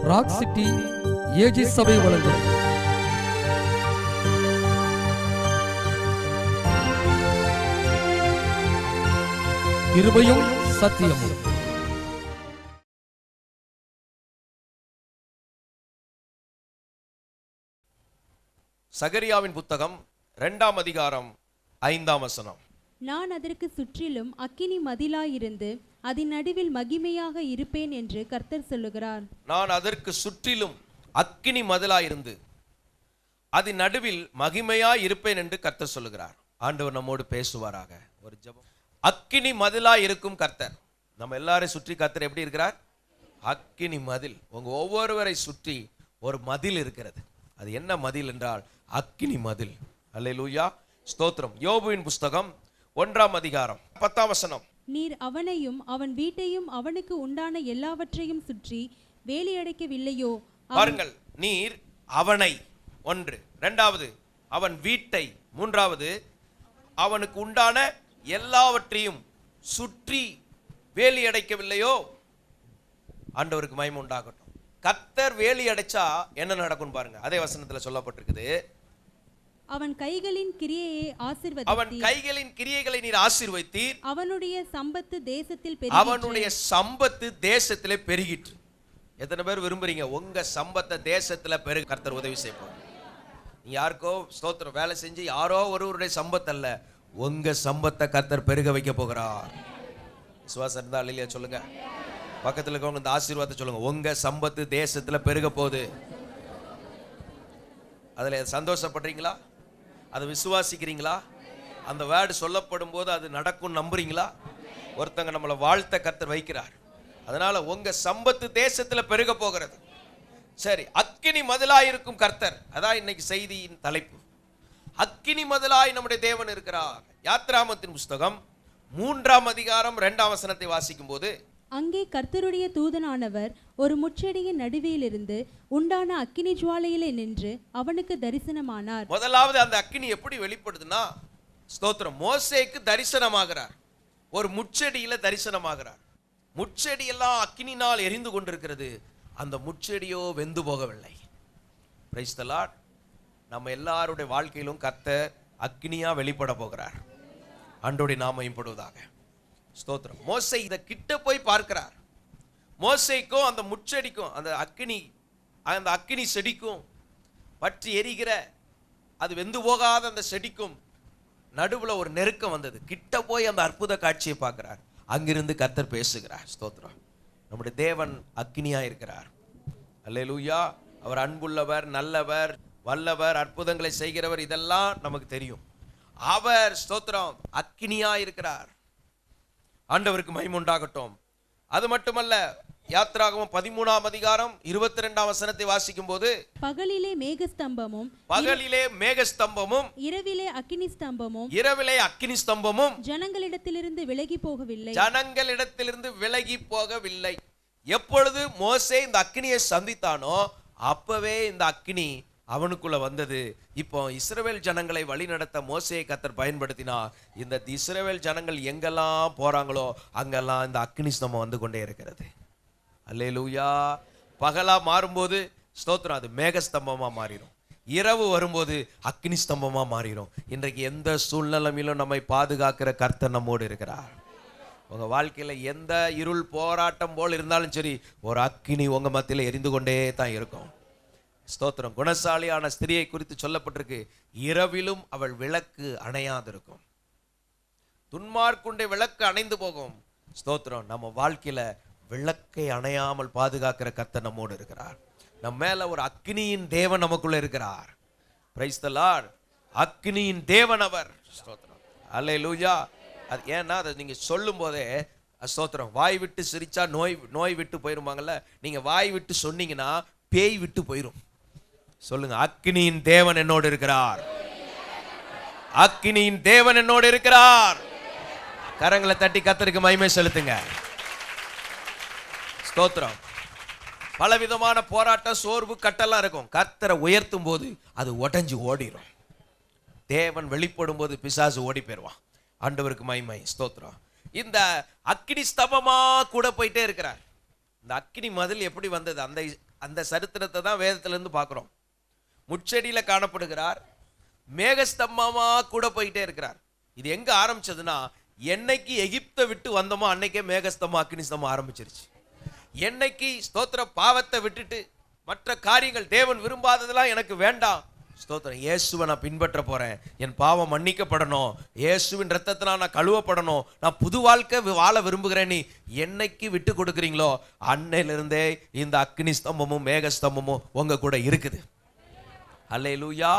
Rock city AG சபை வழங்கும் கிருபையும் சத்தியமும். சகரியாவின் புத்தகம் 2ஆம் அதிகாரம் 5ஆம் வசனம். நான் அதற்கு சுற்றிலும் அக்கினி மதிலாயிருந்து அதன் நடுவில் மகிமையாக இருப்பேன் என்று கர்த்தர் சொல்லுகிறார். நான் அதற்கு சுற்றிலும் அக்கினி மதிலாயிருந்து அதன் நடுவில் மகிமையாய் இருப்பேன் என்று கர்த்தர் சொல்லுகிறார். ஆண்டவர் நம்மோடு பேசுவாராக. ஒரு ஜெபம். அக்கினி மதிலாய் இருக்கும் கர்த்தர். நம்ம எல்லாரையும் சுற்றி கர்த்தர் எப்படி இருக்கிறார்? அக்கினி மதில். உங்க ஒவ்வொருவரை சுற்றி ஒரு மதில் இருக்கிறது. அது என்ன மதில் என்றால் அக்கினி மதில். அல்லேலூயா, ஸ்தோத்திரம். யோபுவின் புஸ்தகம் 1ஆம் அதிகாரம் 10ஆம் வசனம். நீர் அவனையும் அவன் வீட்டையும் அவனுக்கு உண்டான எல்லாவற்றையும் சுற்றி வேலியடைக்கவில்லையோ? பாருங்கள், நீர் அவனை, ஒன்று. இரண்டாவது அவன் வீட்டை, மூன்றாவது அவனுக்கு உண்டான எல்லாவற்றையும் சுற்றி வேலி அடைக்கவில்லையோ? ஆண்டவருக்கு மகிமை உண்டாகட்டும். கர்த்தர் வேலி அடைச்சா என்ன நடக்கும் பாருங்க. அதே வசனத்துல சொல்லப்பட்டிருக்குது, அவன் கைகளின் கிரியையை ஆசீர்வதித்தீர். அவன் கைகளின் கிரியைகளை நீர் ஆசீர்வதித்தீர். அவனுடைய சம்பத்து தேசத்தில் அவனுடைய சம்பத்து தேசத்திலே பெருகிற்று. எத்தனை பேர் விரும்புறீங்க உங்க சம்பத்தை தேசத்துல பெருக கர்த்தர் உதவி செய்வார்? நீ யாருக்கோ ஸ்தோத்திரம் வேலை செஞ்சு யாரோ ஒருவருடைய சம்பத்து அல்ல, உங்க சம்பத்தை கர்த்தர் பெருக வைக்க போகிறார். விசுவாசம் இருந்தா இல்லையா சொல்லுங்க. பக்கத்துல இருக்கவங்க இந்த ஆசீர்வாதத்தை சொல்லுங்க. உங்க சம்பத்து தேசத்துல பெருக போகுது. அதுல சந்தோஷப்படுறீங்களா? அதை விசுவாசிக்கிறீங்களா? அந்த வேர்டு சொல்லப்படும் போது அது நடக்கும் நம்புறீங்களா? ஒருத்தங்க நம்மளை வாழ்த்த கர்த்தர் வைக்கிறார். அதனால உங்க சம்பத்து தேசத்துல பெருக போகிறது. சரி, அக்கினி மதிலாய் இருக்கும் கர்த்தர். அதான் இன்னைக்கு செய்தியின் தலைப்பு. அக்கினி மதிலாய் நம்முடைய தேவன் இருக்கிறார். யாத்ராமத்தின் புஸ்தகம் 3ஆம் அதிகாரம் 2ஆம் வசனத்தை வாசிக்கும் போது, அங்கே கர்த்தருடைய தூதனானவர் ஒரு முட்செடியின் நடுவிலிருந்து உண்டான அக்கினி ஜுவாலையிலே நின்று அவனுக்கு தரிசனமானார். முதலாவது அந்த அக்கினி எப்படி வெளிப்படுதுன்னா, ஸ்தோத்திரம், மோசேக்கு தரிசனமாகிறார். ஒரு முட்செடியில தரிசனமாகிறார். முட்செடி எல்லாம் அக்கினினால் எரிந்து கொண்டிருக்கிறது. அந்த முட்செடியோ வெந்து போகவில்லை. Price the Lord. நம்ம எல்லாருடைய வாழ்க்கையிலும் கர்த்தர் அக்கினியா வெளிப்பட போகிறார். ஆண்டவருடைய நாமம் மகிமைப்படுவதாக. ஸ்தோத்திரம். மோசே இத கிட்ட போய் பார்க்கிறார். மோசேக்கும் அந்த முட்செடிக்கும் அந்த அக்கினி செடிக்கும் பற்றி எரிகிற அது வெந்து போகாத அந்த செடிக்கும் நடுவுல ஒரு நெருக்கம் வந்தது. கிட்ட போய் அந்த அற்புத காட்சியை பார்க்கிறார். அங்கிருந்து கர்த்தர் பேசுகிறார். ஸ்தோத்திரம். நம்முடைய தேவன் அக்கினியா இருக்கிறார். அல்லேலூயா. அவர் அன்புள்ளவர், நல்லவர், வல்லவர், அற்புதங்களை செய்கிறவர், இதெல்லாம் நமக்கு தெரியும். அவர் ஸ்தோத்திரம் அக்கினியா இருக்கிறார். ஆண்டவருக்கு மகிமை உண்டாகட்டும். அது மட்டுமல்ல, யாத்ராகமம் 13ஆம் அதிகாரம் 22ஆம் வசனத்தை வாசிக்கும் போது, பகலிலே மேகஸ்தம்பமும் இரவிலே அக்கினி ஸ்தம்பமும் ஜனங்களிடத்திலிருந்து விலகி போகவில்லை. எப்பொழுது மோசே இந்த அக்கினியை சந்தித்தானோ அப்பவே இந்த அக்கினி அவனுக்குள்ள வந்தது. இப்போ இஸ்ரவேல் ஜனங்களை வழி நடத்த மோசேயை கர்த்தர் பயன்படுத்தினார். இந்த இஸ்ரவேல் ஜனங்கள் எங்கெல்லாம் போறாங்களோ அங்கெல்லாம் இந்த அக்கினி ஸ்தம்பம் வந்து கொண்டே இருக்கிறது. அல்லேலூயா. பகலா மாறும்போது ஸ்தோத்திரம் அது மேகஸ்தம்பமா மாறிடும். இரவு வரும்போது அக்கினி ஸ்தம்பமா மாறிடும். இன்றைக்கு எந்த சூழ்நிலையிலும் நம்மை பாதுகாக்கிற கர்த்தர் நம்மோடு இருக்கிறார். உங்க வாழ்க்கையில எந்த இருள் போராட்டம் போல் இருந்தாலும் சரி, ஒரு அக்கினி உங்க மத்தியில எரிந்து கொண்டே தான் இருக்கும். ஸ்தோத்திரம். குணசாலியான ஸ்திரியை குறித்து சொல்லப்பட்டிருக்கு, இரவிலும் அவள் விளக்கு அணையாதிருக்கும். துன்மார்க்குண்டே விளக்கு அணைந்து போகும். ஸ்தோத்திரம். நம்ம வாழ்க்கையில விளக்கை அணையாமல் பாதுகாக்கிற கர்த்தர் நம்மோடு இருக்கிறார். நம்ம மேல ஒரு அக்கினியின் தேவன் நமக்குள்ள இருக்கிறார். Praise the Lord. அக்கினியின் தேவன் அவர். ஸ்தோத்திரம். அல்லேலூயா. அது ஏன்னா அதை நீங்க சொல்லும் போதே ஸ்தோத்திரம், வாய் விட்டு சிரிச்சா நோய் விட்டு போயிருவாங்கல்ல. நீங்க வாய் விட்டு சொன்னீங்கன்னா பேய் விட்டு போயிரும். சொல்லுங்க, அக்கினியின் தேவன் என்னோடு இருக்கிறார். அக்கினியின் தேவன் என்னோடு இருக்கிறார். கரங்களை தட்டி கர்த்தருக்கு மகிமை செலுத்துங்க. ஸ்தோத்திரம். பலவிதமான போராட்டம், சோர்வு, கட்டெல்லாம் இருக்கும். கர்த்தரை உயர்த்தும் போது அது உடைஞ்சு ஓடிடும். தேவன் வெளிப்படும் போது பிசாசு ஓடி போயிடுவான். ஆண்டவருக்கு மகிமை. ஸ்தோத்திரம். இந்த அக்கினி ஸ்தம்பமா கூட போயிட்டே இருக்கிறார். இந்த அக்கினி மதில் எப்படி வந்தது? அந்த சரித்திரத்தை தான் வேதத்திலிருந்து பார்க்கிறோம். முட்செடியில காணப்படுகிறார், மேகஸ்தம்பமா கூட போயிட்டே இருக்கிறார். இது எங்க ஆரம்பிச்சதுன்னா, என்னைக்கு எகிப்தை விட்டு வந்தோமோ அன்னைக்கே மேகஸ்தம்பம் அக்கினி ஸ்தம்பம் ஆரம்பிச்சிருச்சு. என்னைக்கு ஸ்தோத்திர பாவத்தை விட்டுட்டு மற்ற காரியங்கள் தேவன் விரும்பாததெல்லாம் எனக்கு வேண்டாம், ஸ்தோத்திரம் இயேசுவை நான் பின்பற்ற போறேன், என் பாவம் மன்னிக்கப்படணும், இயேசுவின் ரத்தத்தினால் நான் கழுவப்படணும், நான் புது வாழ்க்கை வாழ விரும்புகிறேன், நீ என்னைக்கு விட்டு கொடுக்குறீங்களோ அன்னையிலிருந்தே இந்த அக்கினி ஸ்தம்பமும் மேகஸ்தம்பமும் உங்க கூட இருக்குது. அல்லேலூயா.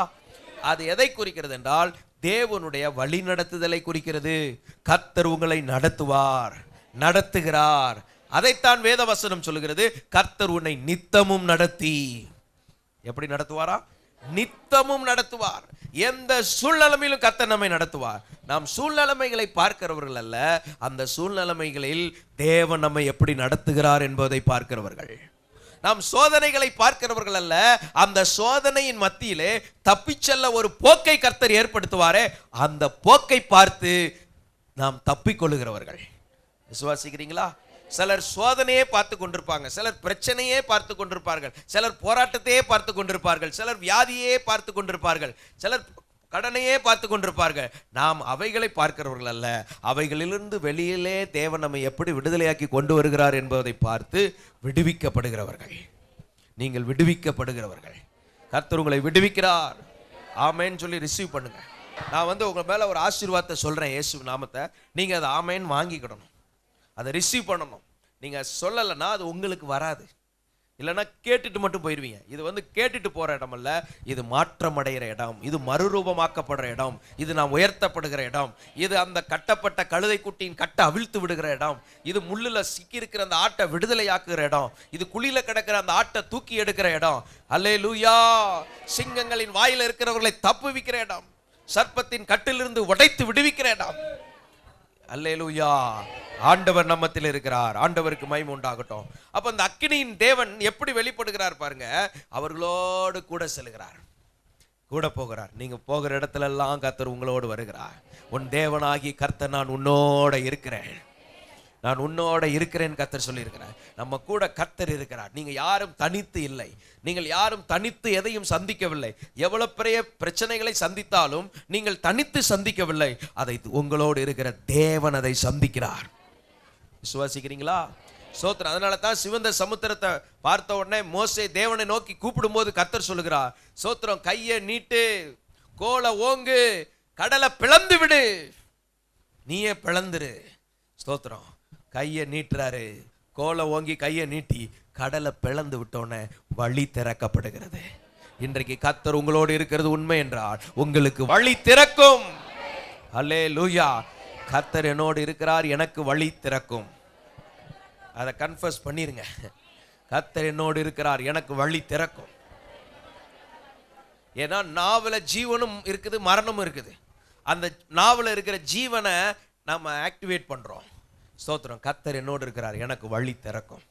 அது எதை குறிக்கிறது என்றால் தேவனுடைய வழி நடத்துதலை குறிக்கிறது. கர்த்தர் உங்களை நடத்துவார், நடத்துகிறார். அதைத்தான் வேத வசனம் சொல்லுகிறது. கர்த்தர் உன்னை நித்தமும் நடத்தி, எப்படி நடத்துவாரா? நித்தமும் நடத்துவார். எந்த சூழ்நிலையிலும் கர்த்தர் நம்மை நடத்துவார். நாம் சூழ்நிலைமைகளை பார்க்கிறவர்கள் அல்ல, அந்த சூழ்நிலைமைகளில் தேவன் நம்மை எப்படி நடத்துகிறார் என்பதை பார்க்கிறவர்கள். நாம் சோதனைகளை பார்க்கிறவர்கள் அல்ல, அந்த சோதனையின் மத்தியிலே தப்பிச் செல்ல ஒரு போக்கை கர்த்தர் ஏற்படுத்துவாரே, அந்த போக்கை பார்த்து நாம் தப்பிக்கொள்ளுகிறவர்கள். விசுவாசிக்கிறீங்களா? சிலர் சோதனையே பார்த்து கொண்டிருப்பாங்க, சிலர் பிரச்சனையே பார்த்து கொண்டிருப்பார்கள், சிலர் போராட்டத்தையே பார்த்து கொண்டிருப்பார்கள், சிலர் வியாதியே பார்த்து கொண்டிருப்பார்கள், சிலர் கடனையே பார்த்து கொண்டிருப்பார்கள். நாம் அவைகளை பார்க்கிறவர்கள் அல்ல, அவைகளிலிருந்து வெளியிலே தேவன் நம்மை எப்படி விடுதலையாக்கி கொண்டு வருகிறார் என்பதை பார்த்து விடுவிக்கப்படுகிறவர்கள். நீங்கள் விடுவிக்கப்படுகிறவர்கள். கர்த்தர் உங்களை விடுவிக்கிறார். ஆமேன்னு சொல்லி ரிசீவ் பண்ணுங்க. நான் உங்க மேல ஒரு ஆசீர்வாதத்தை சொல்றேன், இயேசு நாமத்தை. நீங்க அதை ஆமேன்னு வாங்கிக்கிடணும், அதை ரிசீவ் பண்ணணும். நீங்க சொல்லலைன்னா அது உங்களுக்கு வராது. இல்லைன்னா கேட்டுட்டு மட்டும் போயிடுவீங்க. இது கேட்டுட்டு போற இடம் அல்ல, இது மாற்றம் அடைகிற இடம், இது மறுரூபமாக்கப்படுற இடம், இது நாம் உயர்த்தப்படுகிற இடம், இது அந்த கட்டப்பட்ட கழுதை குட்டியின் கட்டை அவிழ்த்து விடுகிற இடம், இது முள்ளுல சிக்கி இருக்கிற அந்த ஆட்டை விடுதலையாக்குகிற இடம், இது குழியில கிடக்கிற அந்த ஆட்டை தூக்கி எடுக்கிற இடம். அல்லேலூயா. சிங்கங்களின் வாயில இருக்கிறவர்களை தப்புவிக்கிற இடம், சர்ப்பத்தின் கட்டிலிருந்து உடைத்து விடுவிக்கிற இடம். அல்லேலூயா. ஆண்டவர் நம்மத்தில் இருக்கிறார். ஆண்டவருக்கு மகிமை உண்டாகட்டும். அப்ப அந்த அக்கினியின் தேவன் எப்படி வெளிப்படுகிறார் பாருங்க. அவர்களோடு கூட செல்கிறார், கூட போகிறார். நீங்க போகிற இடத்துல எல்லாம் கர்த்தர் உங்களோடு வருகிறார். உன் தேவனாகி கர்த்தர் நான் உன்னோட இருக்கிறேன், நான் உன்னோட இருக்கிறேன் கர்த்தர் சொல்லி இருக்கிறார். நம்ம கூட கர்த்தர் இருக்கிறார். நீங்க யாரும் தனித்து இல்லை, நீங்கள் யாரும் தனித்து எதையும் சந்திக்கவில்லை. எவ்வளவு பெரிய பிரச்சனைகளை சந்தித்தாலும் நீங்கள் தனித்து சந்திக்கவில்லை, அதை உங்களோடு இருக்கிற தேவன் அதை சந்திக்கிறார். விசுவாசிக்கிறீங்களா? சோத்திரம். அதனால தான் சிவந்த சமுத்திரத்தை பார்த்த உடனே மோசே தேவனை நோக்கி கூப்பிடும் போது கர்த்தர் சொல்லுகிறார், சோத்திரம், கையை நீட்டு, கோலை ஓங்கு, கடலை பிளந்து விடு, நீயே பிளந்துரு. ஸ்தோத்திரம். கையை நீட்டுறாரு, கோலை ஓங்கி கையை நீட்டி கடலை பிளந்து விட்டோன்னே வழி திறக்கப்படுகிறது. இன்றைக்கு கர்த்தர் உங்களோடு இருக்கிறது உண்மை என்றால் உங்களுக்கு வழி திறக்கும். அல்லேலூயா. கர்த்தர் என்னோடு இருக்கிறார், எனக்கு வழி திறக்கும். அதை கன்ஃபஸ் பண்ணிருங்க. கர்த்தர் என்னோடு இருக்கிறார், எனக்கு வழி திறக்கும். ஏன்னா நாவல ஜீவனும் இருக்குது, மரணமும் இருக்குது. அந்த நாவல இருக்கிற ஜீவனை நம்ம ஆக்டிவேட் பண்றோம். ஸ்தோத்திரம். கர்த்தர் என்னோடு இருக்கிறார், எனக்கு வழி திறக்கும்.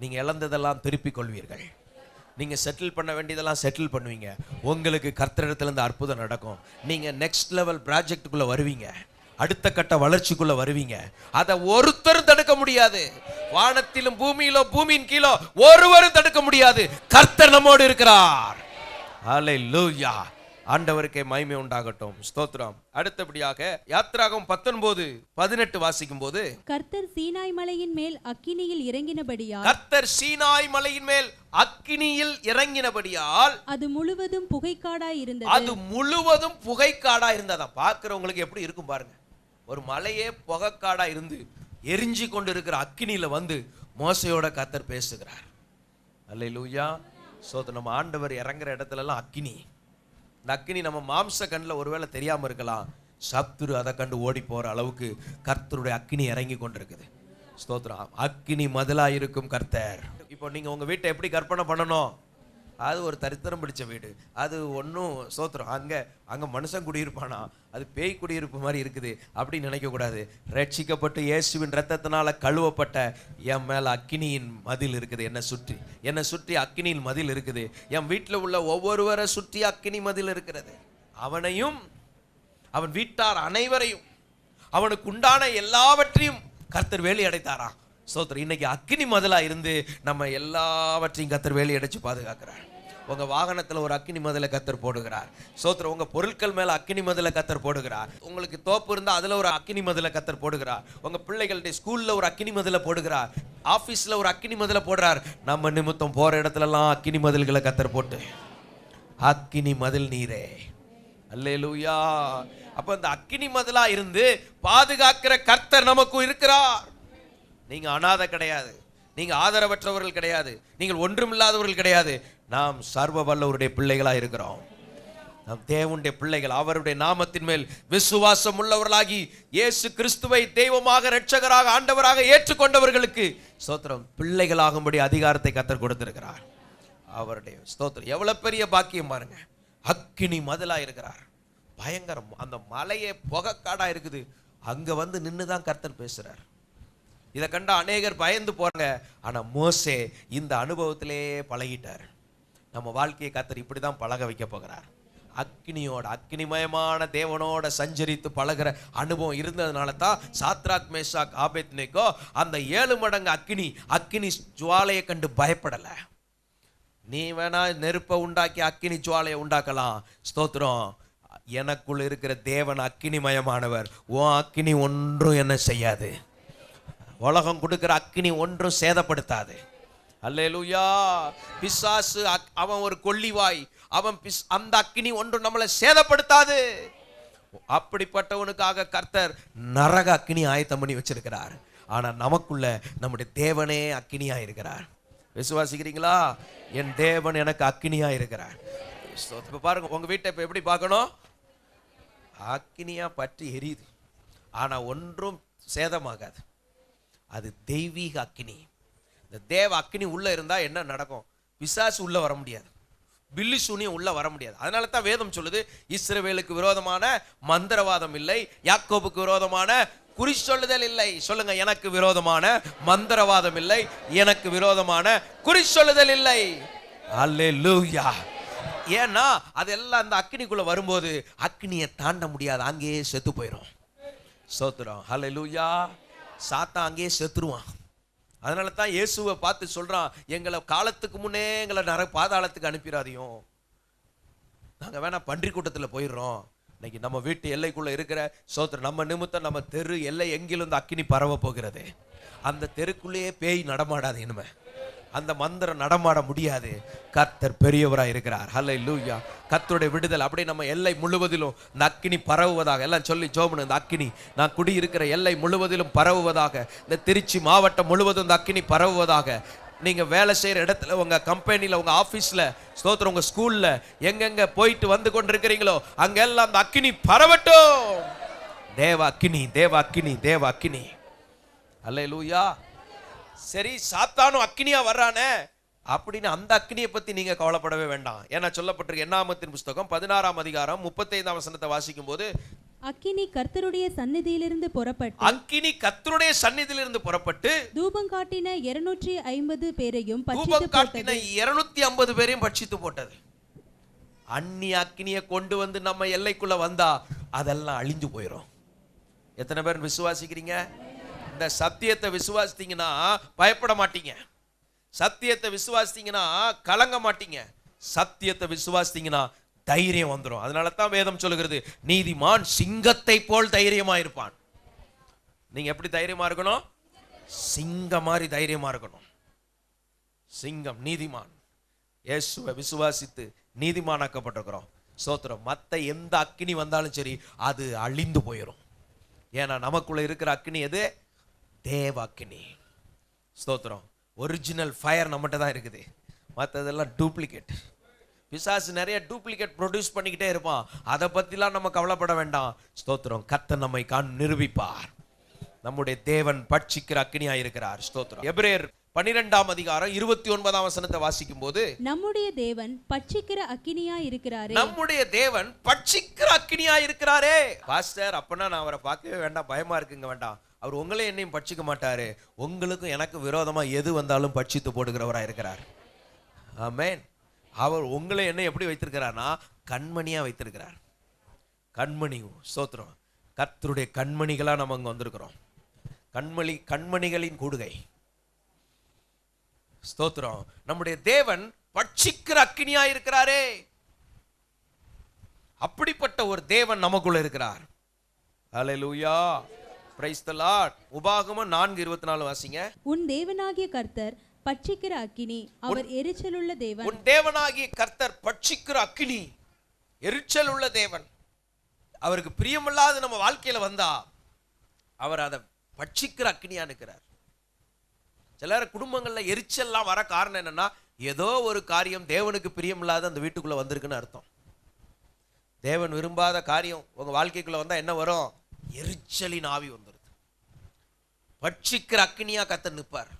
நீங்க இழந்ததெல்லாம் திருப்பிக் கொள்வீர்கள். நீங்க செட்டில் பண்ண வேண்டியதெல்லாம் செட்டில் பண்ணுவீங்க. உங்களுக்கு கர்த்தரிடத்துல இருந்து அற்புதம் நடக்கும். நீங்க நெக்ஸ்ட் லெவல் ப்ராஜெக்டுக்குள்ள வருவீங்க, அடுத்த கட்ட வளர்ச்சிக்குள்ள வருவீங்க. அதை ஒருத்தரும் தடுக்க முடியாது. வானத்திலும் பூமியிலும் பூமியின் கீழோ ஒருவரும் தடுக்க முடியாது. கர்த்தர் நம்மோடு இருக்கிறார். அல்லேலூயா. ஆண்டவருக்கே மகிமை உண்டாகட்டும். ஸ்தோத்திரம். அடுத்தபடியாக யாத்திராகமம் 19:18 வாசிக்கும் போது, கர்த்தர் சீனாய் மலையின் மேல் அக்கினியில் இறங்கினபடியால், கர்த்தர் சீனாய் மலையின் மேல் அக்கினியில் இறங்கினபடியால் அது முழுவதும் புகைக்காடாய் இருந்தது. அது முழுவதும் புகைக்காடா இருந்ததா. பார்க்கிறவங்களுக்கு எப்படி இருக்கும் பாருங்க. ஒரு மலையே புகைக்காடா இருந்து எரிஞ்சு கொண்டு இருக்கிற அக்கினியில மோசையோட கர்த்தர் பேசுகிறார். அல்லேலூயா. ஸ்தோத்திரம். நம்ம ஆண்டவர் இறங்குற இடத்துல எல்லாம் அக்கினி. இந்த அக்கினி நம்ம மாம்ச கண்ணில் ஒருவேளை தெரியாம இருக்கலாம், சத்துரு அதை கண்டு ஓடி போற அளவுக்கு கர்த்தருடைய அக்கினி இறங்கி கொண்டிருக்குது. ஸ்தோத்திரம். அக்கினி மதிலா இருக்கும் கர்த்தர். இப்போ நீங்க உங்க வீட்டை எப்படி கற்பனை பண்ணணும்? அது ஒரு தரித்திரம் பிடிச்ச வீடு, அது ஒன்றும் ஸ்தோத்திரம் அங்க மனுஷன் குடியிருப்பானா, அது பேய் குடியிருப்பு மாதிரி இருக்குது அப்படின்னு நினைக்க கூடாது. ரட்சிக்கப்பட்டு இயேசுவின் ரத்தத்தினால கழுவப்பட்ட என் மேல அக்கினியின் மதில் இருக்குது. என்னை சுற்றி அக்கினியின் மதில் இருக்குது. என் வீட்டில் உள்ள ஒவ்வொருவரை சுற்றி அக்கினி மதில் இருக்கிறது. அவனையும் அவன் வீட்டார் அனைவரையும் அவனுக்கு உண்டான எல்லாவற்றையும் கர்த்தர் வேலி அடைத்தாராம். ஸ்தோத்திரம். இன்னைக்கு அக்கினி மதிலா இருந்து நம்ம எல்லாவற்றையும் கர்த்தர் வேலி அடைச்சு பாதுகாக்கிறார். உங்க வாகனத்துல ஒரு அக்கினி மதில கர்த்தர் போடுகிறார். ஸ்தோத்திரம். உங்க பொருட்கள் மேல அக்கினி மதில கர்த்தர் போடுகிறார். உங்களுக்கு தோப்பு இருந்தா அதுல ஒரு அக்கினி மதில கர்த்தர் போடுகிறார். உங்க பிள்ளைகளுடைய ஸ்கூல்ல ஒரு அக்கினி மதில போடுகிறார். ஆபீஸ்ல ஒரு அக்கினி மதில போடுறார். நம்ம நிமித்தம் போற இடத்துல எல்லாம் அக்கினி மதில்களை கர்த்தர் போட்டு, அக்கினி மதில் நீரே, அல்லேலூயா. அப்ப அந்த அக்கினி மதிலா இருந்து பாதுகாக்கிற கர்த்தர் நமக்கு இருக்கிறார். நீங்க அநாதை கிடையாது, நீங்க ஆதரவற்றவர்கள் கிடையாது, நீங்கள் ஒன்றுமில்லாதவர்கள் கிடையாது. நாம் சர்வ வல்லவருடைய பிள்ளைகளா இருக்கிறோம். நாம் தேவனுடைய பிள்ளைகள். அவருடைய நாமத்தின் மேல் விசுவாசம் உள்ளவர்களாகி இயேசு கிறிஸ்துவை தெய்வமாக இரட்சகராக ஆண்டவராக ஏற்றுக்கொண்டவர்களுக்கு ஸ்தோத்திரம் பிள்ளைகளாகும்படி அதிகாரத்தை கர்த்தர் கொடுத்திருக்கிறார். அவருடைய ஸ்தோத்திரம் எவ்வளவு பெரிய பாக்கியம் பாருங்க. அக்கினி மதிலா இருக்கிறார். பயங்கரம். அந்த மலையே புகைக்காடா இருக்குது. அங்க வந்து நின்னுதான் கர்த்தர் பேசுறார். இதை கண்ட அநேகர் பயந்து போறாங்க. ஆனா மோசே இந்த அனுபவத்திலே பழகிட்டார். நம்ம வாழ்க்கையை கர்த்தர் இப்படிதான் பழக வைக்க போகிறார். அக்கினியோட, அக்கினிமயமான தேவனோட சஞ்சரித்து பழகிற அனுபவம் இருந்ததுனால தான் சாத்ராக் மேஷாக் ஆபேத்நேகோ அந்த 7 மடங்கு அக்கினி ஜுவாலையை கண்டு பயப்படல. நீ வேணா நெருப்பை உண்டாக்கி அக்கினி ஜுவாலையை உண்டாக்கலாம். ஸ்தோத்திரம். எனக்குள்ள இருக்கிற தேவன் அக்கினிமயமானவர். உன் அக்கினி ஒன்றும் என்ன செய்யாது. உலகம் கொடுக்கிற அக்கினி ஒன்றும் சேதப்படுத்தாது. அல்லேலூயா. பிசாசு அவன் ஒரு கொள்ளிவாய். அவன் அந்த அக்கினி ஒன்றும் நம்மளை சேதப்படுத்தாது. அப்படிப்பட்டவனுக்காக கர்த்தர் நரக அக்கினி ஆயத்தம் பண்ணி வச்சிருக்கிறார். ஆனா நமக்குள்ள நம்முடைய தேவனே அக்கினியா இருக்கிறார். விசுவாசிக்கிறீங்களா? என் தேவன் எனக்கு அக்கினியா இருக்கிறார். இப்ப பாருங்க, உங்க வீட்டை இப்ப எப்படி பார்க்கணும்? அக்கினியா பற்றி எரியுது, ஆனா ஒன்றும் சேதமாகாது. அது தெய்வீக அக்கினி. இந்த தேவ அக்கினி உள்ள இருந்தா என்ன நடக்கும்? பிசாசு உள்ள வர முடியாது, பில்லி சூனியம் உள்ள வர முடியாது. அதனால தான் வேதம் சொல்லுது, இஸ்ரவேலுக்கு விரோதமான மந்திரவாதம் இல்லை, யாக்கோபுக்கு விரோதமான குறி சொல்லுதல் இல்லை. சொல்லுங்க, எனக்கு விரோதமான மந்திரவாதம் இல்லை, எனக்கு விரோதமான குறி சொல்லுதல் இல்லை. அல்லேலூயா. ஏன்னா அதெல்லாம் அந்த அக்கினிக்குள்ள வரும்போது அக்கினியை தாண்ட முடியாது, அங்கேயே செத்து போயிடும். ஸ்தோத்திரம். அல்லேலூயா. சாத்தான் அங்கேயே செத்துருவான். அதனால தான் இயேசுவை பார்த்து சொல்றான், எங்களை காலத்துக்கு முன்னே எங்களை பாதாளத்துக்கு அனுப்பிடாதையும், நாங்க வேணா பன்றி கூட்டத்துல போயிடுறோம். இன்னைக்கு நம்ம வீட்டு எல்லைக்குள்ள இருக்கிற ஸ்தோத்திரம் நம்ம நிமித்தம் நம்ம தெரு எல்லை எங்கிலும் இந்த அக்கினி பரவ போகிறது. அந்த தெருக்குள்ளேயே பேய் நடமாடாது. இனிமே அந்த மந்திரம் நடமாட முடியாது. கர்த்தர் பெரியவராக இருக்கிறார். ஹல்லேலூயா. கர்த்தருடைய விடுதல் அப்படியே நம்ம எல்லை முழுவதிலும் இந்த அக்கினி பரவுவதாக. எல்லாம் சொல்லி ஜோமனு, இந்த அக்கினி நான் குடியிருக்கிற எல்லை முழுவதிலும் பரவுவதாக. இந்த திருச்சி மாவட்டம் முழுவதும் இந்த அக்கினி பரவுவதாக. நீங்க வேலை செய்யற இடத்துல, உங்க கம்பெனில, உங்க ஆபீஸ்ல, ஸ்தோத்திரம், உங்க ஸ்கூல்ல, எங்கெங்க போயிட்டு வந்து கொண்டிருக்கிறீங்களோ அங்கெல்லாம் அந்த அக்கினி பரவட்டும். தேவ அக்கினி, தேவ அக்கினி, தேவ அக்கினி. அல்லேலூயா. சரி, சாத்தானும் அக்கினியா வர்றானே அப்படின்னு அந்த அக்கினியை பத்தி நீங்க கவலைப்படவே வேண்டாம். ஏன்னா சொல்லப்பட்டிருக்கு என்னாகமத்தின் புஸ்தகம் 16ஆம் அதிகாரம் 35ஆம் வசனத்தை வாசிக்கும் போது, அக்கினி கர்த்தருடைய சந்நிதியிலிருந்து புறப்பட்டு, அக்கினி கர்த்தருடைய சந்நிதியிலிருந்து புறப்பட்டு தூபம் காட்டின 250 பேரையும் தூபம் காட்டின 250 பேரையும் பட்சித்து போட்டது. அந்நிய அக்கினியை கொண்டு வந்து நம்ம எல்லைக்குள்ள வந்தா அதெல்லாம் அழிஞ்சு போயிடும். எத்தனை பேர் விசுவாசிக்கிறீங்க? இந்த சத்தியத்தை விசுவாசித்தீங்கன்னா பயப்பட மாட்டீங்க. சத்தியத்தை விசுவாசித்தீங்கன்னா கலங்க மாட்டீங்க. சத்தியத்தை விசுவாசித்தீங்கன்னா தைரியம் வந்துடும். அதனால தான் வேதம் சொல்லுகிறது, நீதிமான் சிங்கத்தை போல் தைரியமா இருப்பான். நீங்க எப்படி தைரியமா இருக்கணும்? சிங்கம் மாதிரி தைரியமா இருக்கணும். சிங்கம் நீதிமான். இயேசுவை விசுவாசித்து நீதிமானாக்கப்பட்டிருக்கிறோம். ஸ்தோத்திரம். மத்த எந்த அக்கினி வந்தாலும் சரி அது அழிந்து போயிடும். ஏன்னா நமக்குள்ள இருக்கிற அக்கினி எது? தேவ அக்கினி. ஸ்தோத்திரம். ஒரிஜினல் ஃபயர் நம்மகிட்ட தான் இருக்குது. மற்றதெல்லாம் டூப்ளிகேட். பிசாசு நிறைய டூப்ளிகேட் ப்ரொடியூஸ் பண்ணிக்கிட்டே இருப்பான். அதை பற்றிலாம் நம்ம கவலைப்பட வேண்டாம். ஸ்தோத்திரம். கர்த்தர் நம்மை நிரூபிப்பார். நம்முடைய தேவன் பட்சிக்கிற அக்கினியா இருக்கிறார். ஸ்தோத்திரம். எபிரேயர் 12ஆம் அதிகாரம் 29ஆம் வசனத்தை வாசிக்கும் போது, நம்முடைய தேவன் பட்சிக்கிற அக்கினியா இருக்கிறாரே. நம்முடைய தேவன் பட்சிக்கிற அக்கினியா இருக்கிறாரே. பாஸ்டர், அப்பனா நான் அவரை பார்க்கவே வேண்டாம், பயமா இருக்குங்க. வேண்டாம், அவர் உங்களே என்னையும் பட்சிக்க மாட்டாரு. உங்களுக்கும் எனக்கு விரோதமா எது வந்தாலும் பட்சித்து போடுகிறவராக இருக்கிறார். ஆமென். அவர் உங்களை என்ன எப்படி வைத்திருக்கிறார்னா கண்மணியா வைத்திருக்கிறார். கண்மணி. ஸ்தோத்திரம். கர்த்தருடைய கண்மணிகளா நம்ம அங்க வந்திருக்கிறோம். கண்மணிகளின் கூடுகை. ஸ்தோத்திரம். நம்முடைய தேவன் பட்சிக்கிற அக்கினியா இருக்கிறாரே, அப்படிப்பட்ட ஒரு தேவன் நமக்குள்ள இருக்கிறார். ஹல்லேலூயா, பிரைஸ் தி லார்ட். உபாகமம் 4:24 வாசிங்க. உன் தேவனாகிய கர்த்தர் பட்சிக்கிற அக்கினி, அவர் எரிச்சலுள்ள தேவன். உன் தேவனாகிய கர்த்தர் பட்சிக்கிற அக்கினி, எரிச்சல் உள்ள தேவன். அவருக்கு பிரியமில்லாத நம்ம வாழ்க்கையில வந்தா அவர் அதை பட்சிக்கிற அக்கினியா இருக்கிறார். சிலர் குடும்பங்கள்ல எரிச்சல்லாம் வர காரணம் என்னன்னா, ஏதோ ஒரு காரியம் தேவனுக்கு பிரியமில்லாத அந்த வீட்டுக்குள்ள வந்திருக்குன்னு அர்த்தம். தேவன் விரும்பாத காரியம் உங்க வாழ்க்கைக்குள்ள வந்தா என்ன வரும்? எரிச்சலின் ஆவி வந்துருது. பட்சிக்கிற அக்கினியா கர்த்தர் நிற்பார்.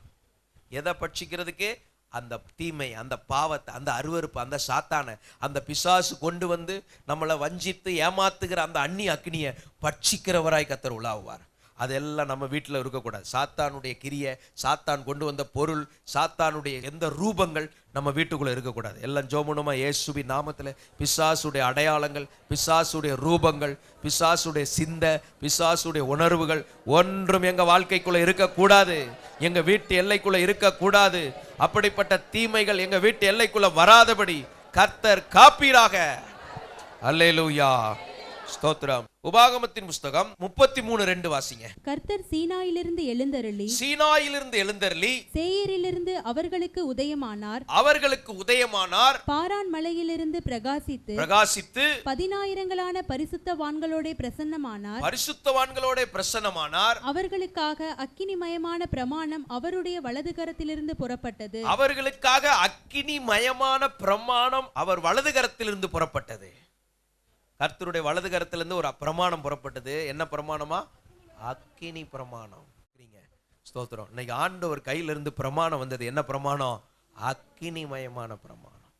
எதை பட்சிக்கிறதுக்கு? அந்த தீமை, அந்த பாவத்தை, அந்த அருவருப்பு, அந்த சாத்தானை, அந்த பிசாசு கொண்டு வந்து நம்மளை வஞ்சித்து ஏமாத்துகிற அந்த அந்நிய அக்னியை பட்சிக்கிறவராய் கர்த்தர் உலாவுவார். அதெல்லாம் நம்ம வீட்டில் இருக்கக்கூடாது. சாத்தானுடைய கிரியை, சாத்தான் கொண்டு வந்த பொருள், சாத்தானுடைய எந்த ரூபங்கள் நம்ம வீட்டுக்குள்ளே இருக்கக்கூடாது. எல்லாம் ஜோமுனமா இயேசுவின் நாமத்தில் பிசாசுடைய அடையாளங்கள், பிசாசுடைய ரூபங்கள், பிசாசுடைய சிந்தை, பிசாசுடைய உணர்வுகள் ஒன்றும் எங்கள் வாழ்க்கைக்குள்ளே இருக்கக்கூடாது. எங்கள் வீட்டு எல்லைக்குள்ளே இருக்கக்கூடாது. அப்படிப்பட்ட தீமைகள் எங்கள் வீட்டு எல்லைக்குள்ளே வராதபடி கர்த்தர் காப்பீராக. அல்லேலூயா, ஸ்தோத்திரம். உபாகமத்தின் புஸ்தகம் 33:2 வாசிங்க. கர்த்தர் சீனாயிலிருந்து எழுந்தருளி, சீனாயிலிருந்து எழுந்தருளி சேயரிலிருந்து அவர்களுக்கு உதயமானார். அவர்களுக்கு உதயமானார். பாரான் மலையிலிருந்து பிரகாசித்து 10,000 பரிசுத்தவான்களோட பிரசன்னமானார். பரிசுத்தவான்களோட பிரசன்னமானார். அவர்களுக்காக அக்கினிமயமான பிரமாணம் அவருடைய வலது கரத்திலிருந்து புறப்பட்டது. அவர்களுக்காக அக்கினிமயமான பிரமாணம் அவர் வலது கரத்திலிருந்து புறப்பட்டது. கர்த்தருடைய வலது கரத்திலிருந்து ஒரு பிரமாணம் புறப்பட்டது. என்ன பிரமாணமா? அக்கினி பிரமாணம். ஸ்தோத்திரம். இன்னைக்கு ஆண்டவர் கையிலிருந்து பிரமாணம் வந்தது. என்ன பிரமாணம்? அக்கினிமயமான பிரமாணம்.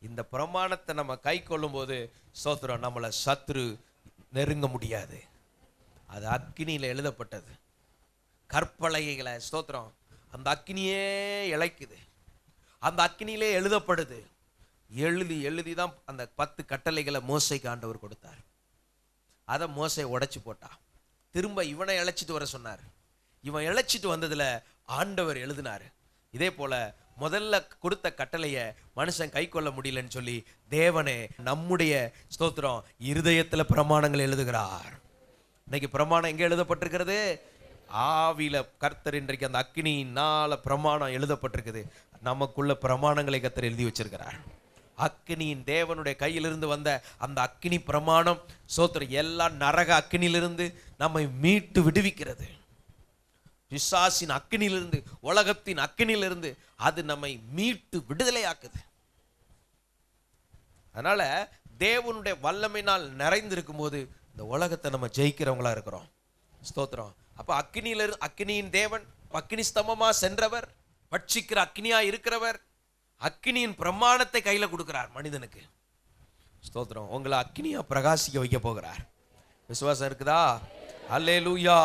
இந்த பிரமாணத்தை நம்ம கை கொள்ளும் போது ஸ்தோத்திரம், நம்மளை சத்ரு நெருங்க முடியாது. அது அக்கினியில எழுதப்பட்டது. கற்பலகைகளை ஸ்தோத்திரம் அந்த அக்கினியே இழைக்குது. அந்த அக்கினியிலே எழுதப்படுது. எழுதி தான் அந்த 10 கட்டளைகளை மோசைக்கு ஆண்டவர் கொடுத்தார். அதை மோசை உடைச்சு போட்டா. திரும்ப இவனை இழைச்சிட்டு வர சொன்னார். இவன் இழைச்சிட்டு வந்ததுல ஆண்டவர் எழுதினார். இதே போல முதல்ல கொடுத்த கட்டளையை மனுஷன் கை கொள்ள முடியலன்னு சொல்லி தேவனே நம்முடைய ஸ்தோத்திரம் இருதயத்துல பிரமாணங்கள் எழுதுகிறார். இன்னைக்கு பிரமாணம் எங்க எழுதப்பட்டிருக்கிறது? ஆவியில. கர்த்தர் இன்றைக்கு அந்த அக்கினியினால பிரமாணம் எழுதப்பட்டிருக்குது. நமக்குள்ள பிரமாணங்களை கர்த்தர் எழுதி வச்சிருக்கிறார். அக்கினியின் தேவனுடைய கையிலிருந்து வந்த அந்த அக்கினி பிரமாணம் ஸ்தோத்திரம் எல்லா நரக அக்கினியிலிருந்து நம்மை மீட்டு விடுவிக்கிறது. பிசாசின் அக்கினியிலிருந்து, உலகத்தின் அக்கினியிலிருந்து அது நம்மை மீட்டு விடுதலையாக்குது. அதனால தேவனுடைய வல்லமையினால் நிறைந்திருக்கும் போது இந்த உலகத்தை நம்ம ஜெயிக்கிறவங்களா இருக்கிறோம். ஸ்தோத்திரம். அப்ப அக்கினியின் தேவன் அக்கினி ஸ்தம்பமா சென்றவர், பட்சிக்கிற அக்கினியா இருக்கிறவர், அக்கினியின் பிரமாணத்தை கையில கொடுக்கிறார் மனிதனுக்கு. ஸ்தோத்திரம். உங்களை அக்கினியா பிரகாசிக்க வைக்க போகிறார். விசுவாசம் இருக்குதா? அல்லேலூயா.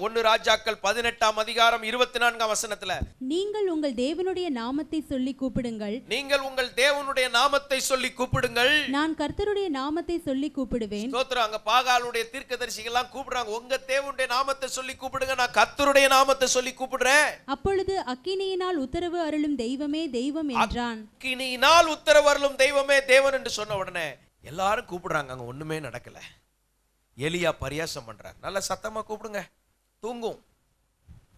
1 ராஜாக்கள் 18:24 நீங்கள் உங்கள் தேவனுடைய நாமத்தை சொல்லி கூப்பிடுங்கள். நீங்கள் உங்கள் தேவனுடைய நாமத்தை சொல்லி கூப்பிடுங்கள். நான் கர்த்தருடைய நாமத்தை சொல்லி கூப்பிடுவேன். ஸ்தோத்திரம். அங்க பாகாலுடைய தீர்க்கதரிசிகள் எல்லாம் கூப்பிடுறாங்க. உங்க தேவனுடைய நாமத்தை சொல்லி கூப்பிடுங்க. நான் கர்த்தருடைய நாமத்தை சொல்லி கூப்பிடுறேன். அப்பொழுது அக்கினியினால் உத்தரவு அருளும் தெய்வமே தெய்வம் என்றான். அக்கினியினால் உத்தரவு அருளும் தெய்வமே தேவன் என்று சொன்ன உடனே எல்லாரும் கூப்பிடுறாங்க. அங்க ஒண்ணுமே நடக்கல. எலியா பரியாசம் பண்றார். நல்ல சத்தமா கூப்பிடுங்க. தூங்கும்.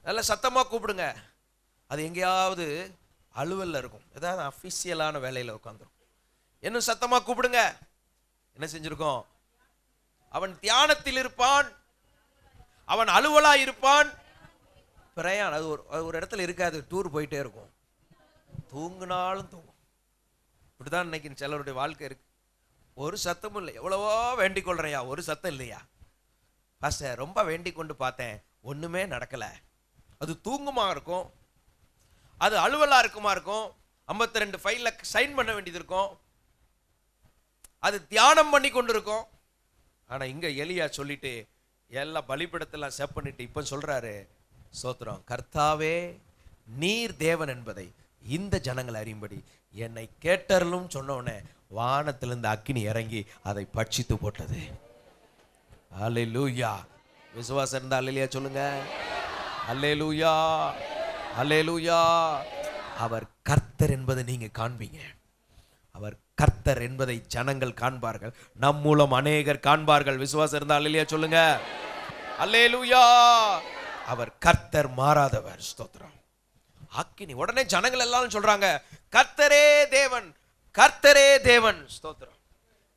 நல்ல சத்தமா கூப்பிடுங்க. அது எங்கேயாவது அலுவல்ல இருக்கும், ஏதாவது அபிஷியலான வேலையில உட்காந்துரும். இன்னும் சத்தமா கூப்பிடுங்க. என்ன செஞ்சிருக்கோம்? அவன் தியானத்தில் இருப்பான், அவன் அலுவலா இருப்பான். பிரயாணம் அது ஒரு இடத்துல இருக்காது, டூர் போயிட்டே இருக்கும். தூங்கினாலும் தூங்கும். இப்படிதான் இன்னைக்கு சிலருடைய வாழ்க்கை இருக்கு. ஒரு சத்தமும் இல்லை. எவ்வளவோ வேண்டிக் கொள்றையா, ஒரு சத்தம் இல்லையா? பாஸ்டர் ரொம்ப வேண்டிக் கொண்டு பார்த்தேன், ஒண்ணுமே நடக்கல. அது தூங்குமா இருக்கும், அது அலுவலா இருக்குமா இருக்கும், 52 ஃபைல்ல சைன் பண்ண வேண்டியது இருக்கும், அது தியானம் பண்ணி கொண்டு இருக்கும். ஆனா இங்க எலியா சொல்லிட்டு எல்லா பலிபீடத்தெல்லாம் செப் பண்ணிட்டு இப்ப சொல்றாரு, ஸ்தோத்திரம், கர்த்தாவே நீர் தேவன் என்பதை இந்த ஜனங்கள் அறியும்படி என்னை கேட்டருளும் சொன்னோடனே வானத்திலிருந்து அக்கினி இறங்கி அதை பட்சித்து போட்டது. அல்லேலூயா. விசுவாசம் இருந்தா அல்லேலூயா சொல்லுங்க. அல்லேலூயா, அல்லேலூயா. அவர் கர்த்தர் என்பதை நீங்க காண்பீங்க. அவர் கர்த்தர் என்பதை ஜனங்கள் காண்பார்கள். நம் மூலம் அநேகர் காண்பார்கள். விசுவாசம் இருந்தா அல்லேலூயா சொல்லுங்க. அல்லேலூயா. அவர் கர்த்தர், மாறாதவர். ஸ்தோத்திரம். அக்கினி. உடனே ஜனங்கள் எல்லாம் சொல்றாங்க, கர்த்தரே தேவன், கர்த்தரே தேவன். ஸ்தோத்திரம்.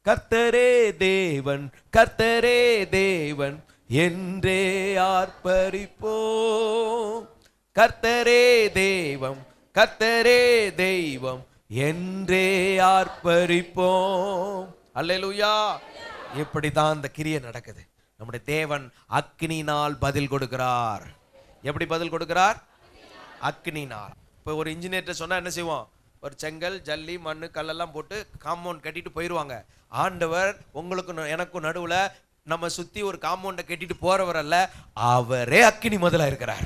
கர்த்தரே தேவன், கர்த்தரே தேவன் என்றே ஆர்ப்பரிப்போம். கர்த்தரே தெய்வம், கர்த்தரே தெய்வம் என்றே ஆர்ப்பரிப்போம். அல்லேலூயா. இப்படிதான் அந்த கிரியை நடக்குது. நம்முடைய தேவன் அக்கினினால் பதில் கொடுக்கிறார். எப்படி பதில் கொடுக்கிறார்? அக்கினினால். இப்போ ஒரு இன்ஜினியர்கிட்ட சொன்னா என்ன செய்வோம்? ஒரு செங்கல், ஜல்லி, மண்ணு, கல்லெல்லாம் போட்டு காம்பவுண்ட் கட்டிட்டு போயிடுவாங்க. ஆண்டவர் உங்களுக்கும் எனக்கும் நடுவுல நம்ம சுத்தி ஒரு காம்பவுண்டை கட்டிட்டு போறவர் அல்ல, அவரே அக்கினி முதலா இருக்கிறார்.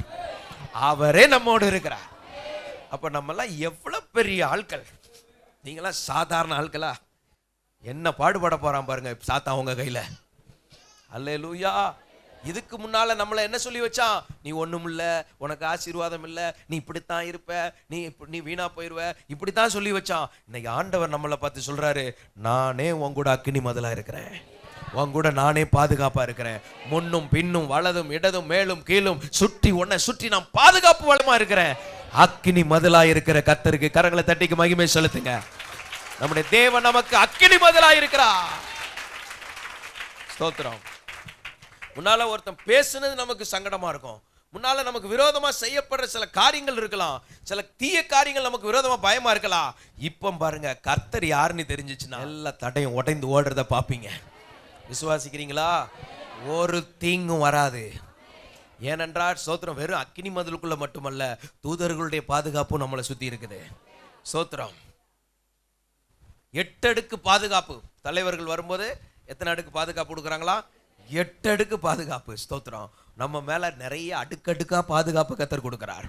அவரே நம்மோடு இருக்கிறார். அப்ப நம்ம எல்லாம் எவ்வளவு பெரிய ஆட்கள். நீங்களாம் சாதாரண ஆட்களா? என்ன பாடுபட போறான் பாருங்க சாத்தா உங்க கையில. அல்லேலூயா. இதுக்கு முன்னால நம்மளை என்ன சொல்லி வச்சான்? நீ ஒண்ணும் இல்ல, உனக்கு ஆசீர்வாதம் இல்ல, நீ இப்படித்தான் இருப்ப, நீ வீணா போயிருவ, இப்படித்தான் சொல்லி வச்சான். இன்னைக்கு ஆண்டவர் நம்மளை பார்த்து சொல்றாரு, நானே உன் கூட அக்கினி முதலா இருக்கிறேன், உன் கூட நானே பாதுகாப்பா இருக்கிறேன். முன்னும் பின்னும் வலதும் இடதும் மேலும் கீழும் சுற்றி உன்னை சுற்றி நான் பாதுகாப்பு வளமா இருக்கிறேன். அக்கினி மதிலா இருக்கிற கர்த்தருக்கு கரங்களை தட்டிக்கு மகிமை செலுத்துங்க. நம்முடைய தேவன் நமக்கு அக்கினி மதிலா இருக்கிறார். ஸ்தோத்திரம். முன்னால ஒருத்தன் பேசுனது நமக்கு சங்கடமா இருக்கும். முன்னால நமக்கு விரோதமா செய்யப்படுற சில காரியங்கள் இருக்கலாம், சில தீய காரியங்கள் நமக்கு விரோதமா பயமா இருக்கலாம். இப்ப பாருங்க, கர்த்தர் யாருன்னு தெரிஞ்சிச்சுன்னா எல்லா தடையும் உடைந்து ஓடுறத பாப்பீங்க. விசுவாசிக்கிறீங்களா? ஒரு தீங்கும் வராது. ஏனென்றால் ஸ்தோத்திரம், வெறும் அக்கினி மதிலுக்குள்ள மட்டுமல்ல, தூதர்களுடைய பாதுகாப்பும் நம்மளை சுத்தி இருக்குது. ஸ்தோத்திரம். 8 அடுக்கு பாதுகாப்பு. தலைவர்கள் வரும்போது எத்தனை அடுக்கு பாதுகாப்பு கொடுக்குறாங்களா? 8 அடுக்கு பாதுகாப்பு. ஸ்தோத்திரம். நம்ம மேல நிறைய அடுக்கடுக்கா பாதுகாப்பு கர்த்தர் கொடுக்கிறார்.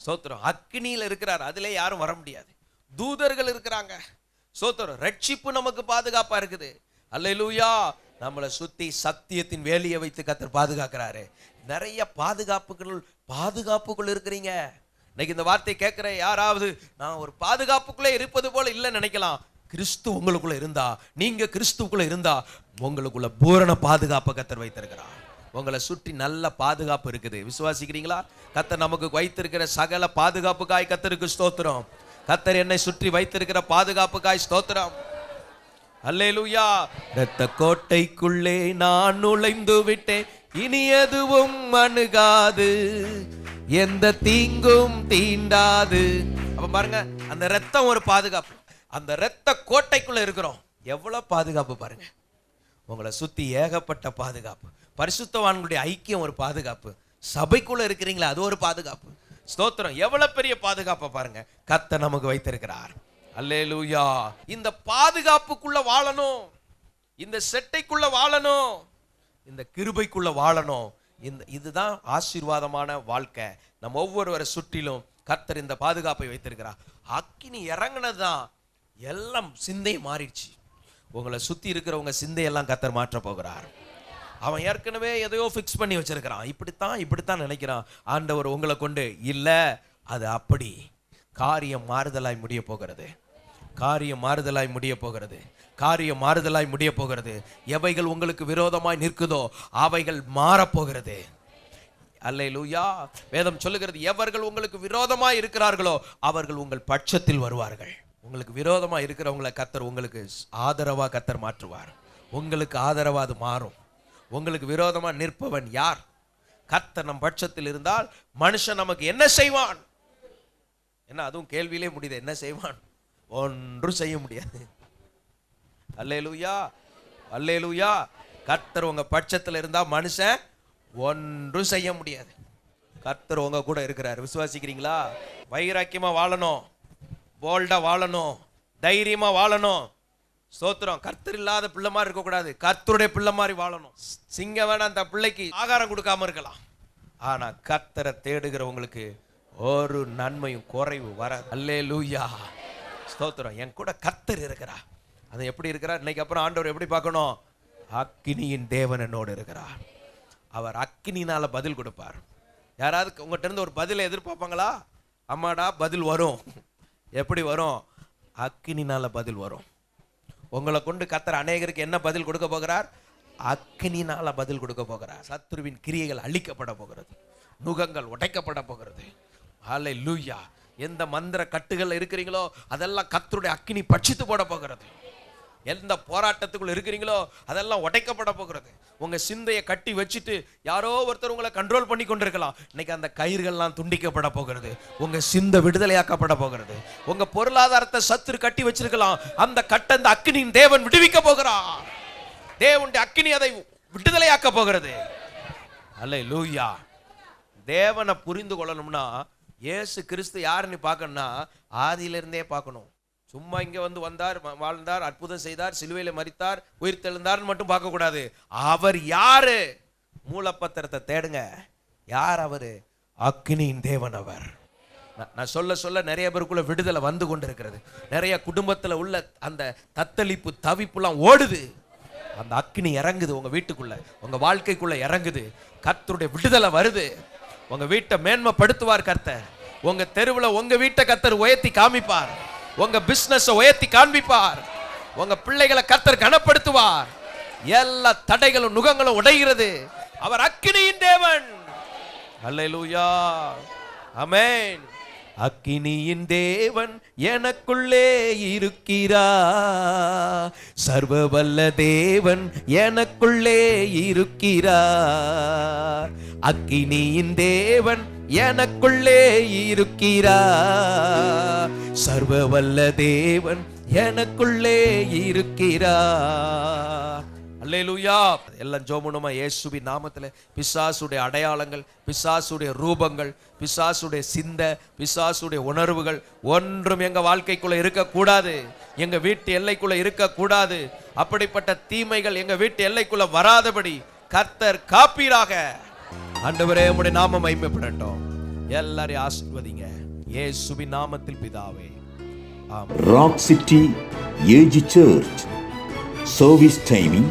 ஸ்தோத்திரம். அக்கினியில இருக்கிறார், அதுல யாரும் வர முடியாது. தூதர்கள் இருக்கிறாங்க. ஸ்தோத்திரம். ரட்சிப்பு நமக்கு பாதுகாப்பா இருக்குது. அல்லேலூயா. நம்மளை சுத்தி சத்தியத்தின் வேலியை வைத்து கர்த்தர் பாதுகாக்கிறாரு. நிறைய பாதுகாப்புக்குள் இருக்கிறீங்க. இன்னைக்கு இந்த வார்த்தை கேட்கிற யாராவது நான் ஒரு பாதுகாப்புக்குள்ளே இருப்பது போல இல்லைன்னு நினைக்கலாம். கிறிஸ்து உங்களுக்குள்ள இருந்தா, நீங்க கிறிஸ்துக்குள்ள இருந்தா, உங்களுக்குள்ள பூரண பாதுகாப்பை கர்த்தர் வைத்திருக்கிறார். உங்களை சுற்றி நல்ல பாதுகாப்பு இருக்குது. விசுவாசிக்கிறீங்களா? கர்த்தர் நமக்கு வைத்திருக்கிற சகல பாதுகாப்புக்காய் கர்த்தருக்கு ஸ்தோத்திரம். கர்த்தர் என்னை சுற்றி வைத்திருக்கிற பாதுகாப்புக்காய் ஸ்தோத்திரம். அல்லேலூயா. இரத்த கோட்டைக்குள்ளே நான் நுழைந்து விட்டேன், இனி எதுவும் அணுகாது, எந்த தீங்கும் தீண்டாது. அப்ப பாருங்க, அந்த இரத்தம் ஒரு பாதுகாப்பு. அந்த இரத்த கோட்டைக்குள்ள இருக்கிறோம். எவ்வளவு பாதுகாப்பு பாருங்க. உங்களை சுத்தி ஏகப்பட்ட பாதுகாப்பு. பரிசுத்தவான்களுடைய ஐக்கியம் ஒரு பாதுகாப்பு. சபைக்குள்ள இருக்கிறீங்களா, அது ஒரு பாதுகாப்பு. ஸ்தோத்திரம். எவ்வளவு பெரிய பாதுகாப்பை பாருங்க கர்த்தர் நமக்கு வைத்திருக்கிறார். அல்லேலூயா. இந்த பாதுகாப்புக்குள்ள வாழணும், இந்த செட்டைக்குள்ள வாழணும், இந்த கிருபைக்குள்ள வாழணும். இதுதான் ஆசீர்வாதமான வாழ்க்கை. நம்ம ஒவ்வொருவரை சுற்றிலும் கர்த்தர் இந்த பாதுகாப்பை வைத்திருக்கிறார். அக்கினி இறங்குனதுதான் எல்லாம் சிந்தை மாறிடுச்சு. உங்களை சுத்தி இருக்கிறவங்க சிந்தையெல்லாம் கர்த்தர் மாற்ற போகிறார். அவன் ஏற்கனவே எதையோ ஃபிக்ஸ் பண்ணி வச்சிருக்கிறான். இப்படித்தான் நினைக்கிறான். ஆண்டவர் உங்களை கொண்டு இல்ல, அது அப்படி. காரியம் மாறுதலாய் முடிய போகிறது. காரியம் மாறுதலாய் முடிய போகிறது. காரியம் மாறுதலாய் முடிய போகிறது. எவைகள் உங்களுக்கு விரோதமாய் நிற்குதோ அவைகள் மாறப்போகிறது. அல்லேலூயா. வேதம் சொல்லுகிறது, எவர்கள் உங்களுக்கு விரோதமாய் இருக்கிறார்களோ அவர்கள் உங்கள் பட்சத்தில் வருவார்கள். உங்களுக்கு விரோதமா இருக்கிறவங்களை கர்த்தர் உங்களுக்கு ஆதரவா கர்த்தர் மாற்றுவார். உங்களுக்கு ஆதரவா அது மாறும். உங்களுக்கு விரோதமா நிற்பவன் யார்? கர்த்தர் நம் பட்சத்தில் இருந்தால் மனுஷன் நமக்கு என்ன செய்வான்? என்ன, அதுவும் கேள்வியிலே முடியுது. என்ன செய்வான்? ஒன்றும் செய்ய முடியாது. அல்லேலூயா. அல்லேலூயா. கர்த்தர் உங்க பட்சத்தில் இருந்தா மனுஷன் ஒன்றும் செய்ய முடியாது. கர்த்தர் உங்க கூட இருக்கிறார். விசுவாசிக்கிறீங்களா? வைராக்கியமா வாழணும், போல்டா வாழணும், தைரியமா வாழணும். ஸ்தோத்திரம். கர்த்தர் இல்லாத பிள்ளை மாதிரி இருக்க கூடாது, கர்த்தருடைய பிள்ளை மாதிரி வாழணும். சிங்க வேணா அந்த பிள்ளைக்கு ஆகாரம் கொடுக்காம இருக்கலாம், ஆனா கர்த்தரை தேடுகிறவங்களுக்கு ஒரு நன்மையும் குறைவு வராது. அல்லேலூயா. ஸ்தோத்திரம். என் கூட கர்த்தர் இருக்கிறார். அது எப்படி இருக்கிறார்? இன்னைக்கு அப்புறம் ஆண்டவர் எப்படி பார்க்கணும்? அக்கினியின் தேவன் என்னோடு இருக்கிறார். அவர் அக்கினினால பதில் கொடுப்பார். யாராவது உங்ககிட்ட இருந்து ஒரு பதிலை எதிர்பார்ப்பாங்களா? அம்மாடா பதில் வரும். எப்படி வரும்? அக்கினினால பதில் வரும். உங்களை கொண்டு கர்த்தர் அநேகருக்கு என்ன பதில் கொடுக்க போகிறார்? அக்கினினால பதில் கொடுக்க போகிறார். சத்துருவின் கிரியைகள் அழிக்கப்பட போகிறது, நுகங்கள் உடைக்கப்பட போகிறது. ஹல்லேலூயா. எந்த மந்திர கட்டுகள் இருக்கிறீங்களோ அதெல்லாம் கர்த்தருடைய அக்கினி பட்சித்து போட போகிறது. எந்த போராட்டத்துக்குள்ள இருக்கிறீங்களோ அதெல்லாம் உடைக்கப்பட போகிறது. உங்க சிந்தையை கட்டி வச்சுட்டு யாரோ ஒருத்தர் உங்களை கண்ட்ரோல் பண்ணி கொண்டிருக்கலாம். இன்னைக்கு அந்த கயிர்கள்லாம் துண்டிக்கப்பட போகிறது. உங்க சிந்தை விடுதலையாக்கப்பட போகிறது. உங்க பொருளாதாரத்தை சத்துரு கட்டி வச்சிருக்கலாம். அந்த கட்டை அந்த அக்கினியின் தேவன் விடுவிக்க போகிறார். தேவனுடைய அக்கினி அதை விடுதலையாக்க போகிறது. அல்லேலூயா. தேவனை புரிந்து கொள்ளணும்னா இயேசு கிறிஸ்து யாருன்னு பார்க்கணும்னா ஆதியிலிருந்தே பார்க்கணும். சும்மா இங்க வந்து வந்தார், வாழ்ந்தார், அற்புதம் செய்தார், சிலுவையில மரித்தார், உயிர் தெழுந்தார்னு மட்டும் பார்க்க கூடாது. அவர் யாரு? மூலப்பத்திரத்தை தேடுங்க. யார் அவரு? அக்கினியின் தேவன் அவர். நான் சொல்ல சொல்ல நிறைய பேருக்குள்ள விடுதலை வந்து கொண்டிருக்கிறது. நிறைய குடும்பத்துல உள்ள அந்த தத்தளிப்பு தவிப்புலாம் ஓடுது. அந்த அக்கினி இறங்குது உங்க வீட்டுக்குள்ள, உங்க வாழ்க்கைக்குள்ள இறங்குது. கர்த்தருடைய விடுதலை வருது. உங்க வீட்டை மேன்மைப்படுத்துவார் கர்த்தர். உங்க தெருவுல உங்க வீட்டை கர்த்தர் உயர்த்தி காமிப்பார். உங்க பிசினஸ் உயர்த்தி காண்பிப்பார். உங்க பிள்ளைகளை கர்த்தர் கனப்படுத்துவார். எல்லா தடைகளும் நுகங்களும் உடைகிறது. அவர் அக்கினியின் தேவன். அல்லேலூயா. ஆமென். அக்கினியின் தேவன் எனக்குள்ளே இருக்கிறார். சர்வ வல்ல தேவன் எனக்குள்ளே இருக்கிறார். அக்கினியின் தேவன் எனக்குள்ளே இருக்கிறார். சர்வ வல்ல தேவன் எனக்குள்ளே இருக்கிறார். அல்லேலூயா. எல்லாம் ஜெபமுமா இயேசுவின் நாமத்தில் பிசாசுடைய அடையாளங்கள், பிசாசுடைய ரூபங்கள், பிசாசுடைய சிந்தை, பிசாசுடைய உணர்வுகள் ஒன்றும் எங்க வாழ்க்கைக்குள்ள இருக்கக்கூடாது. எங்க வீட்டு எல்லைக்குள்ள இருக்கக்கூடாது. அப்படிப்பட்ட தீமைகள் எங்க வீட்டு எல்லைக்குள்ள வராதபடி கர்த்தர் காப்பீராக. ஆண்டவரே உம்முடைய நாமம் மகிமைப்படட்டும். எல்லாரையும் ஆசீர்வதிங்க இயேசுவின் நாமத்தில் பிதாவே. ஆமென். Rock city AG church service timing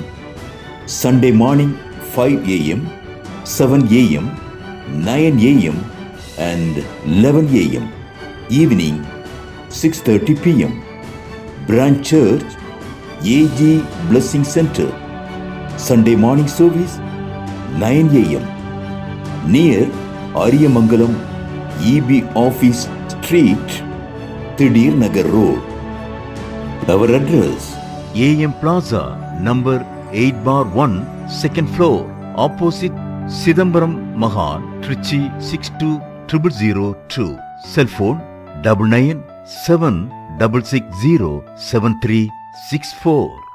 Sunday morning 5 a.m., 7 a.m., 9 a.m. and 11 a.m. Evening 6:30 p.m. Branch Church AG Blessing Center. Sunday morning service 9 a.m. near Ariyamangalam EB Office Street, Thidir Nagar Road. Our address AM Plaza, number 8/1, second floor, opposite Sidambaram Mahan, Trichy 620002. Cell phone 9976607364.